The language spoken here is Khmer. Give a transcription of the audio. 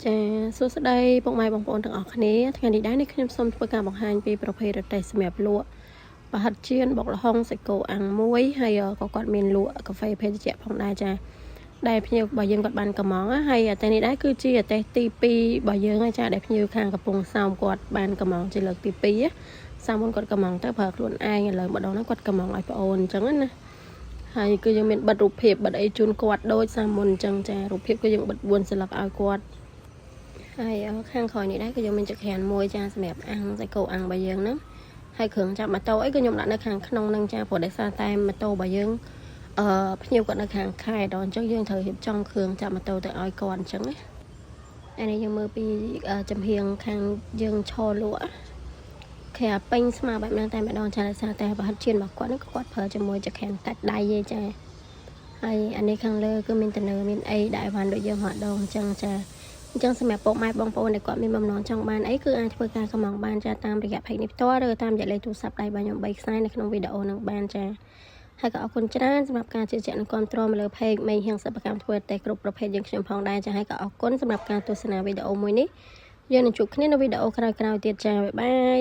ចាសួស្តីពុកម៉ែបងប្អូនទាំងអស់គ្នាថ្ងៃនេះដែរនេះខ្ញុំសូមធ្វើការបង្ហាញពីប្រភេទរទេះសម្រាប់លក់ប្រហិតជៀនបុកល្ហុងសាច់គោអាំងមួយហើយក៏គាត់មានលក់កាហ្វេភេសជ្ជៈផងដែរចាដែលភ្ញៀវរបស់យើងគាត់បានកំងហើយតែនេះដែរគឺជារទេះទី2របស់យើងហើយចាដែលភ្ញៀវខាងកំពង់សោមគាត់បានកំងជាលើកទី2សាមុនគាត់កំងទៅប្រើខ្លួនឯងឥឡូវម្ដងហ្នឹងគាត់កំងឲ្យប្អូនអញ្ចឹងណាហើយគឺយើងមានបិទរូបភាពបិទអីជូនគាត់ដូចសាមុនអញ្ចឹងចារូបភាពគឺយើងបិទ4សន្លឹកឲ្យគាត់ហើយខាងក្រោយនេះដែរគឺយើងមានចក្រានមួយចាសម្រាប់អាំងសាច់គោអាំងរបស់យើងហ្នឹងហើយគ្រឿងចាប់ម៉ូតូអីគឺខ្ញុំដាក់នៅខាងក្នុងហ្នឹងចាព្រោះដោយសារតែម៉ូតូរបស់យើងភ្ញៀវគាត់នៅខាងខេត្តដល់អញ្ចឹងយើងត្រូវរៀបចំគ្រឿងចាប់ម៉ូតូទៅឲ្យគាត់អញ្ចឹងណាអានេះយើងមើលពីចំហៀងខាងយើងឈរលក់គេពេញស្មើបែបហ្នឹងតែម្ដងចាដោយសារតែប្រហិតជៀនរបស់គាត់ហ្នឹងគាត់ប្រើជាមួយចក្រានកាច់ដៃទេចាហើយអានេះខាងលើគឺមានតនើមានអីដាក់អីវ៉ាន់ដូចយើងហត់ដងអញ្ចឹងចាអញ្ចឹងសម្រាប់ពុកម៉ែបងប្អូនដែលគាត់មានបំណងចង់បានអីគឺអាចធ្វើការកម្មងបានចាតាមរយៈเพจនេះផ្ទាល់ឬតាមរយៈលេខទូរស័ព្ទដៃរបស់ខ្ញុំ3ខ្សែនៅក្នុងវីដេអូនឹងបានចាហើយក៏អរគុណច្រើនសម្រាប់ការជឿជាក់និងគាំទ្រមកលើเพจមេហៀងសិប្បកម្មធ្វើតែគ្រប់ប្រភេទយើងខ្ញុំផងដែរចាហើយក៏អរគុណសម្រាប់ការទស្សនាវីដេអូមួយនេះយើងនឹងជួបគ្នានៅវីដេអូក្រោយៗទៀតចាបាយបាយ